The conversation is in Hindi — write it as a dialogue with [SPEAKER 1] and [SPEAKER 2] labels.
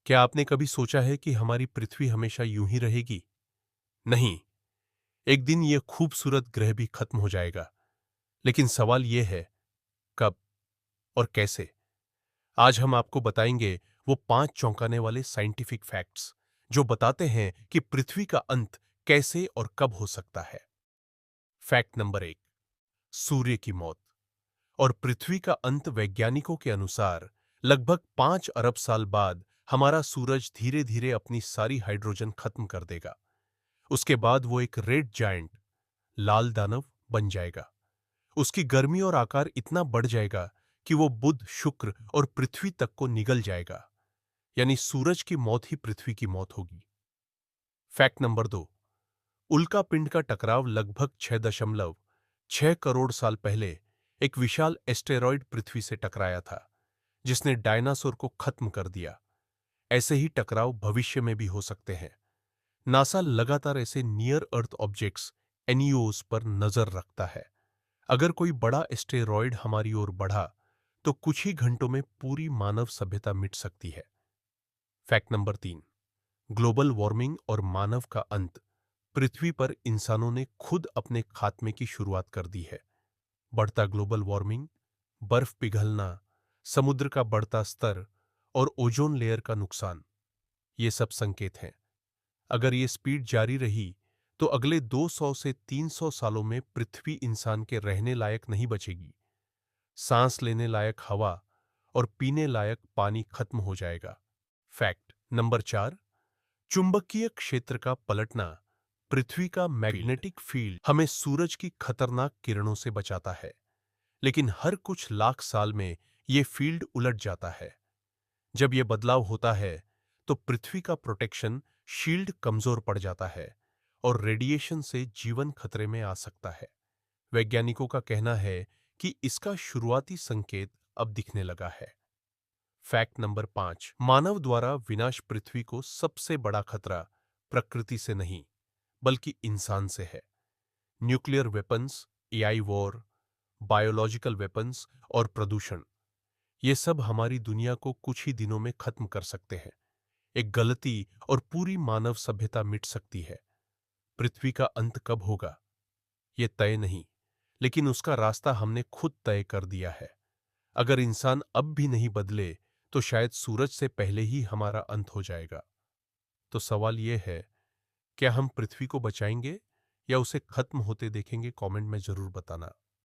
[SPEAKER 1] क्या आपने कभी सोचा है कि हमारी पृथ्वी हमेशा यूं ही रहेगी? नहीं, एक दिन यह खूबसूरत ग्रह भी खत्म हो जाएगा। लेकिन सवाल यह है, कब और कैसे? आज हम आपको बताएंगे वो 5 चौंकाने वाले साइंटिफिक फैक्ट्स जो बताते हैं कि पृथ्वी का अंत कैसे और कब हो सकता है। फैक्ट नंबर 1, सूर्य की मौत और पृथ्वी का अंत। वैज्ञानिकों के अनुसार लगभग 5 अरब साल बाद हमारा सूरज धीरे धीरे अपनी सारी हाइड्रोजन खत्म कर देगा। उसके बाद वो एक रेड जायंट, लाल दानव बन जाएगा। उसकी गर्मी और आकार इतना बढ़ जाएगा कि वो बुध, शुक्र और पृथ्वी तक को निगल जाएगा। यानी सूरज की मौत ही पृथ्वी की मौत होगी। फैक्ट नंबर 2, उल्का पिंड का टकराव लगभग 6.6 करोड़ साल पहले एक विशाल एस्टेरॉयड पृथ्वी से टकराया था, जिसने डायनासोर को खत्म कर दिया। ऐसे ही टकराव भविष्य में भी हो सकते हैं। नासा लगातार ऐसे नियर अर्थ ऑब्जेक्ट्स एनईओज पर नजर रखता है। अगर कोई बड़ा एस्टेरॉयड हमारी ओर बढ़ा तो कुछ ही घंटों में पूरी मानव सभ्यता मिट सकती है। फैक्ट नंबर 3, ग्लोबल वार्मिंग और मानव का अंत। पृथ्वी पर इंसानों ने खुद अपने खात्मे की शुरुआत कर दी है। बढ़ता ग्लोबल वार्मिंग, बर्फ पिघलना, समुद्र का बढ़ता स्तर और ओजोन लेयर का नुकसान, ये सब संकेत हैं। अगर ये स्पीड जारी रही तो अगले 200 से 300 सालों में पृथ्वी इंसान के रहने लायक नहीं बचेगी। सांस लेने लायक हवा और पीने लायक पानी खत्म हो जाएगा। फैक्ट नंबर 4, चुंबकीय क्षेत्र का पलटना। पृथ्वी का मैग्नेटिक फील्ड हमें सूरज की खतरनाक किरणों से बचाता है, लेकिन हर कुछ लाख साल में यह फील्ड उलट जाता है। जब यह बदलाव होता है तो पृथ्वी का प्रोटेक्शन शील्ड कमजोर पड़ जाता है और रेडिएशन से जीवन खतरे में आ सकता है। वैज्ञानिकों का कहना है कि इसका शुरुआती संकेत अब दिखने लगा है। फैक्ट नंबर 5, मानव द्वारा विनाश। पृथ्वी को सबसे बड़ा खतरा प्रकृति से नहीं बल्कि इंसान से है। Nuclear weapons, AI war, biological weapons और प्रदूषण, ये सब हमारी दुनिया को कुछ ही दिनों में खत्म कर सकते हैं। एक गलती और पूरी मानव सभ्यता मिट सकती है। पृथ्वी का अंत कब होगा यह तय नहीं, लेकिन उसका रास्ता हमने खुद तय कर दिया है। अगर इंसान अब भी नहीं बदले तो शायद सूरज से पहले ही हमारा अंत हो जाएगा। तो सवाल यह है, क्या हम पृथ्वी को बचाएंगे या उसे खत्म होते देखेंगे? कमेंट में जरूर बताना।